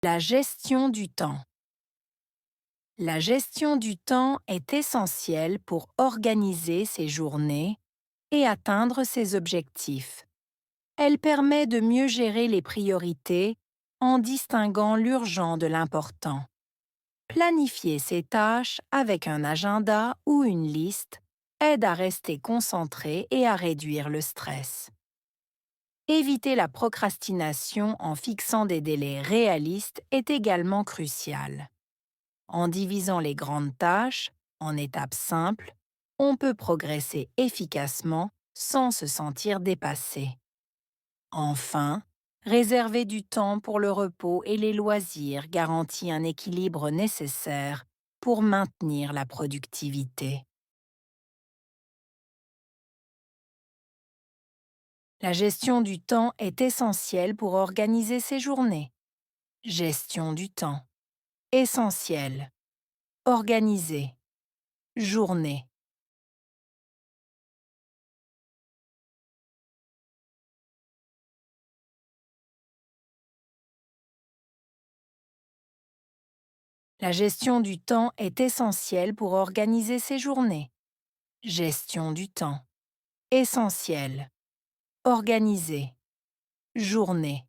La gestion du temps. La gestion du temps est essentielle pour organiser ses journées et atteindre ses objectifs. Elle permet de mieux gérer les priorités en distinguant l'urgent de l'important. Planifier ses tâches avec un agenda ou une liste aide à rester concentré et à réduire le stress. Éviter la procrastination en fixant des délais réalistes est également crucial. En divisant les grandes tâches en étapes simples, on peut progresser efficacement sans se sentir dépassé. Enfin, réserver du temps pour le repos et les loisirs garantit un équilibre nécessaire pour maintenir la productivité. La gestion du temps est essentielle pour organiser ses journées. Gestion du temps. Essentiel. Organiser. Journée. La gestion du temps est essentielle pour organiser ses journées. Gestion du temps. Essentiel. Organiser. Journée.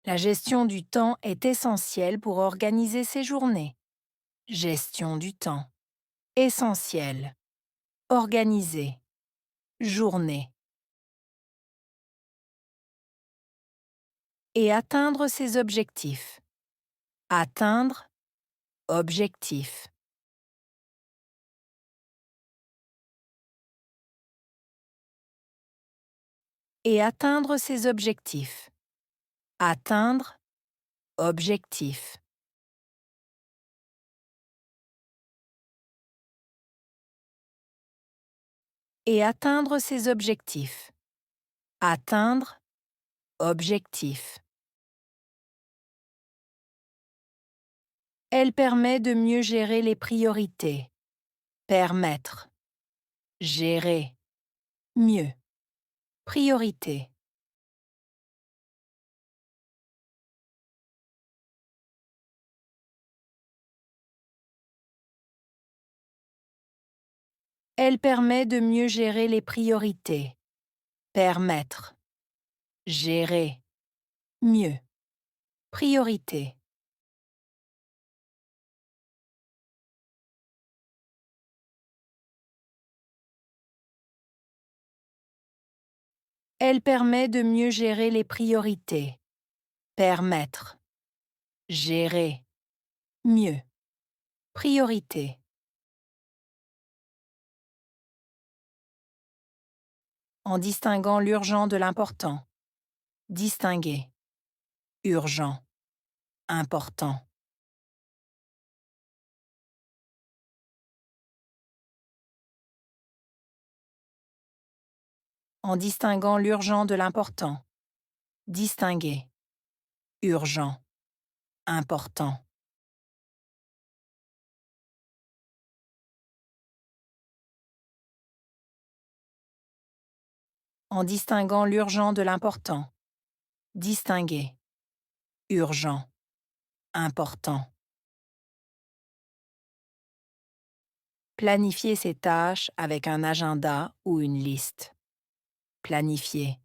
La gestion du temps est essentielle pour organiser ses journées. Gestion du temps. Essentiel. Organiser. Journée. Et atteindre ses objectifs. Atteindre. Objectif. Et atteindre ses objectifs. Atteindre. Objectif. Et atteindre ses objectifs. Atteindre. Objectif. Elle permet de mieux gérer les priorités. Permettre. Gérer. Mieux. Priorité. Elle permet de mieux gérer les priorités. Permettre. Gérer. Mieux. Priorité. Elle permet de mieux gérer les priorités. Permettre. Gérer. Mieux. Priorité. En distinguant l'urgent de l'important. Distinguer. Urgent. Important. En distinguant l'urgent de l'important. Distinguer. Urgent. Important. En distinguant l'urgent de l'important. Distinguer. Urgent. Important. Planifier ses tâches avec un agenda ou une liste. Planifier.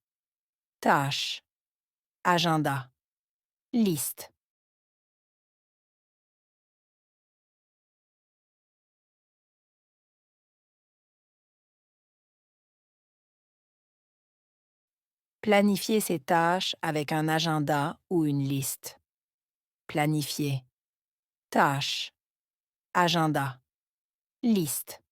Tâches. Agenda. Liste. Planifier ses tâches avec un agenda ou une liste. Planifier. Tâches. Agenda. Liste.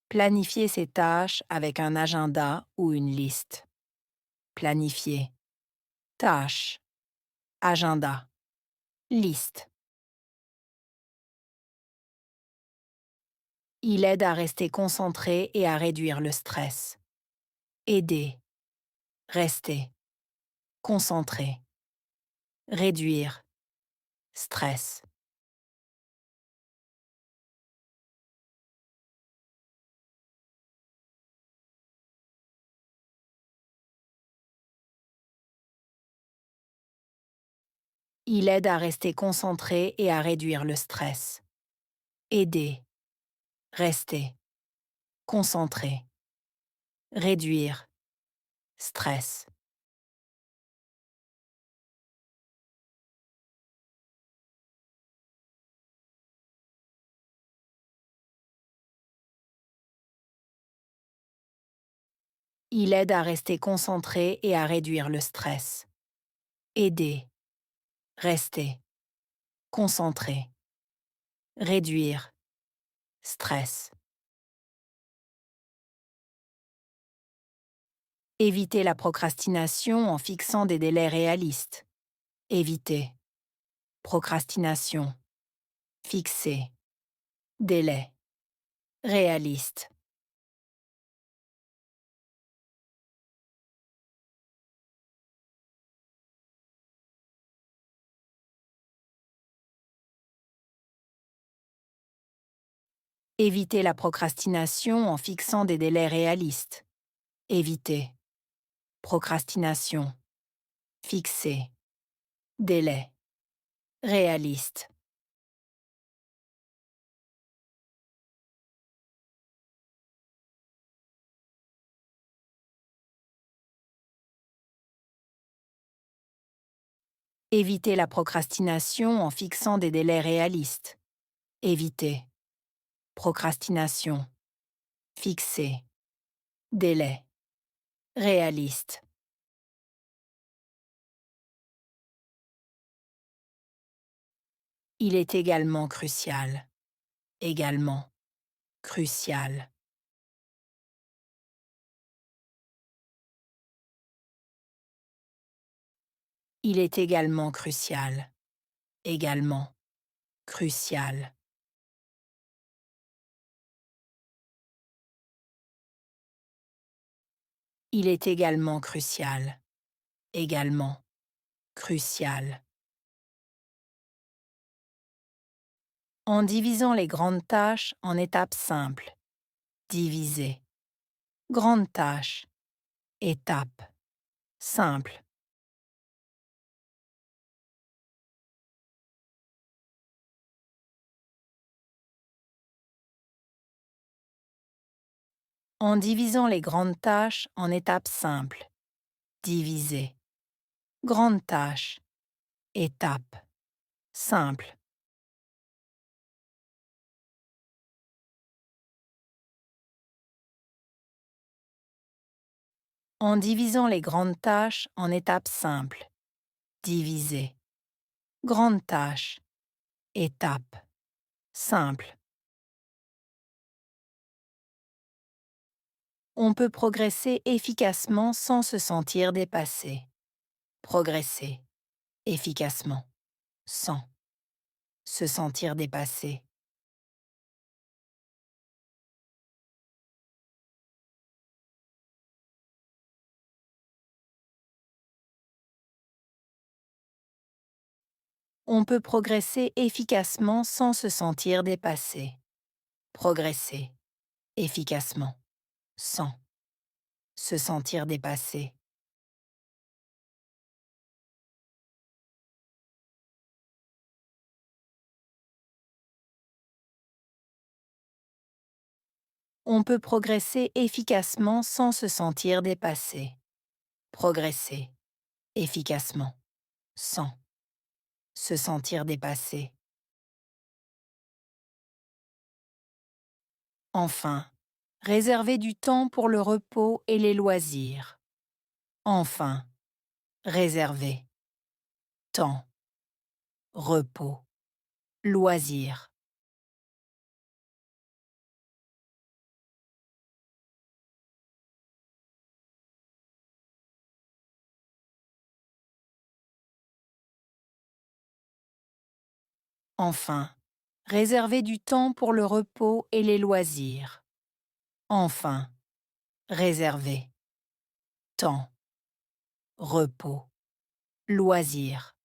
Planifier ses tâches avec un agenda ou une liste. Planifier. Tâches. Agenda. Liste. Il aide à rester concentré et à réduire le stress. Aider. rester, concentrer, réduire, stress. Il aide à rester concentré et à réduire le stress. Aider, rester, concentrer, réduire, stress. Il aide à rester concentré et à réduire le stress. Aider, rester, concentrer, réduire, stress. Éviter la procrastination en fixant des délais réalistes. Éviter, procrastination, fixer, délai, réaliste. Éviter la procrastination en fixant des délais réalistes. Éviter, procrastination, fixer, délai, réaliste. Éviter la procrastination en fixant des délais réalistes. Éviter, procrastination, fixer, délai, réaliste. Il est également crucial. Également, crucial. Il est également crucial. Également, crucial. Il est également crucial. Également, crucial. En divisant les grandes tâches en étapes simples. Diviser. Grande tâche. Étape. Simple. En divisant les grandes tâches en étapes simples. Diviser. Grande tâche. Étape. Simple. En divisant les grandes tâches en étapes simples. Diviser. Grande tâche. Étape. Simple. On peut progresser efficacement sans se sentir dépassé. Progresser efficacement sans se sentir dépassé. On peut progresser efficacement sans se sentir dépassé. Progresser efficacement sans se sentir dépassé. On peut progresser efficacement sans se sentir dépassé. Progresser efficacement sans se sentir dépassé. Enfin, réserver du temps pour le repos et les loisirs. Enfin, réserver temps, repos, loisirs. Enfin, réserver du temps pour le repos et les loisirs. Enfin, réserver temps, repos, loisirs.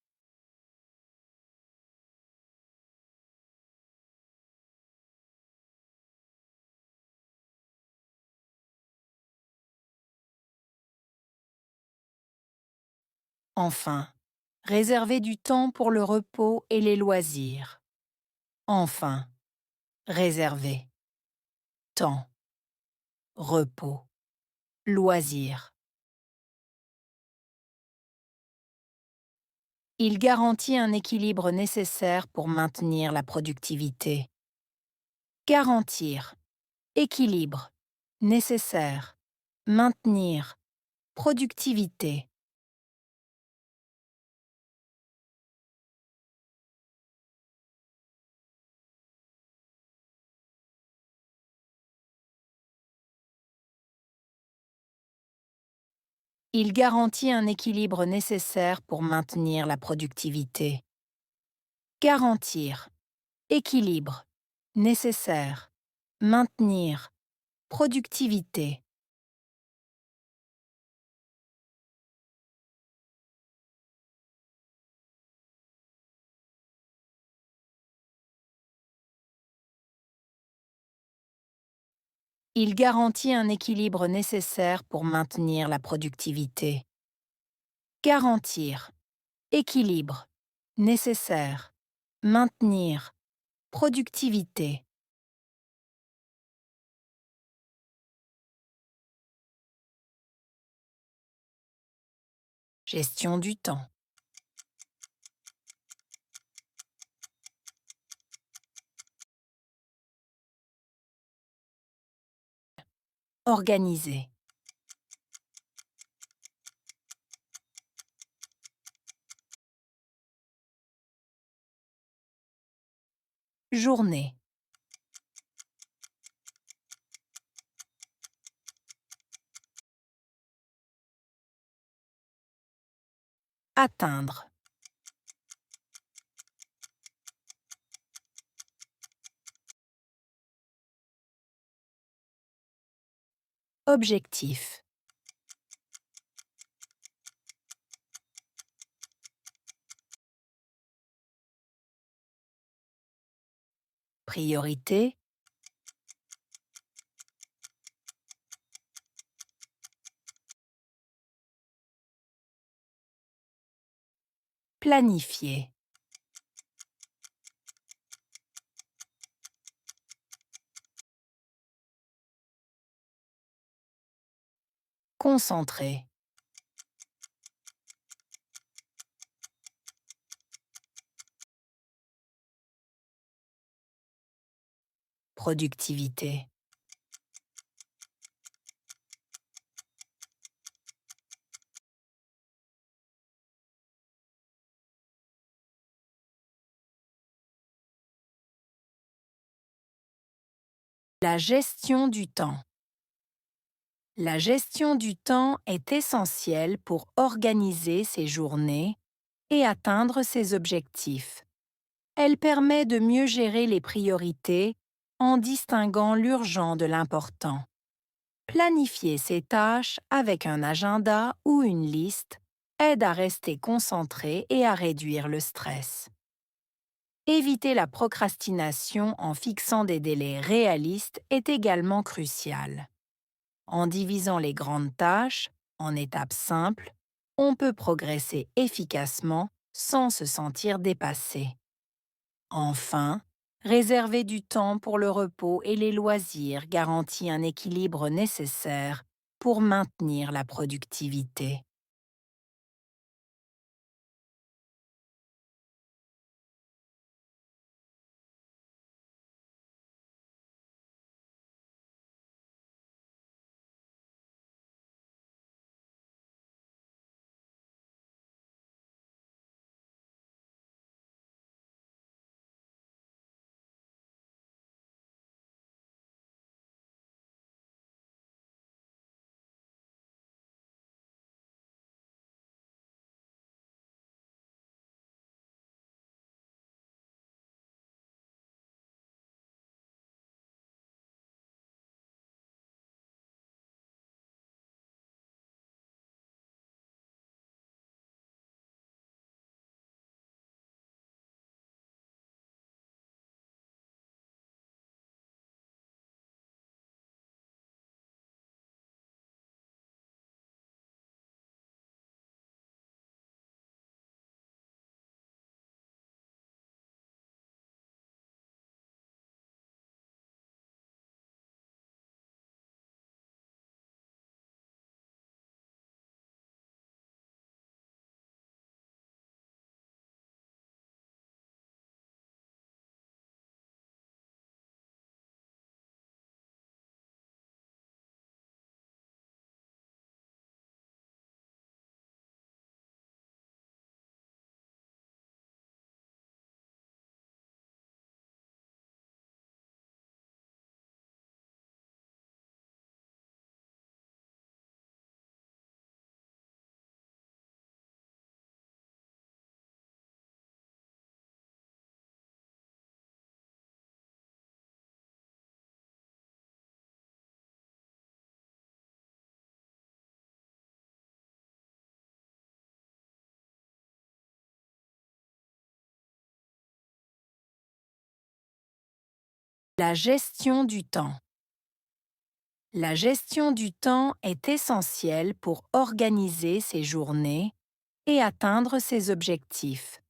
Enfin, réserver du temps pour le repos et les loisirs. Enfin, réserver. Temps, repos, loisirs. Il garantit un équilibre nécessaire pour maintenir la productivité. Garantir, équilibre, nécessaire, maintenir, productivité. Il garantit un équilibre nécessaire pour maintenir la productivité. Garantir, équilibre, nécessaire, maintenir, productivité. Il garantit un équilibre nécessaire pour maintenir la productivité. Garantir, équilibre, nécessaire, maintenir, productivité. Gestion du temps. Organiser. Journée. Atteindre. Objectif. Priorité. Planifier. Concentrer. Productivité. La gestion du temps. La gestion du temps est essentielle pour organiser ses journées et atteindre ses objectifs. Elle permet de mieux gérer les priorités en distinguant l'urgent de l'important. Planifier ses tâches avec un agenda ou une liste aide à rester concentré et à réduire le stress. Éviter la procrastination en fixant des délais réalistes est également crucial. En divisant les grandes tâches en étapes simples, on peut progresser efficacement sans se sentir dépassé. Enfin, réserver du temps pour le repos et les loisirs garantit un équilibre nécessaire pour maintenir la productivité. La gestion du temps. La gestion du temps est essentielle pour organiser ses journées et atteindre ses objectifs.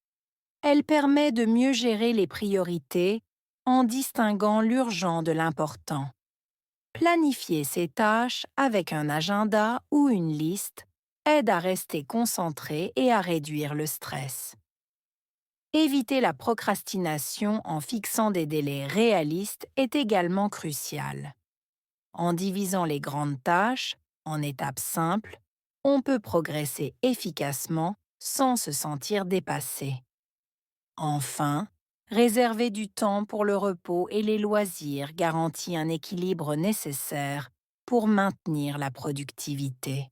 Elle permet de mieux gérer les priorités en distinguant l'urgent de l'important. Planifier ses tâches avec un agenda ou une liste aide à rester concentré et à réduire le stress. Éviter la procrastination en fixant des délais réalistes est également crucial. En divisant les grandes tâches en étapes simples, on peut progresser efficacement sans se sentir dépassé. Enfin, réserver du temps pour le repos et les loisirs garantit un équilibre nécessaire pour maintenir la productivité.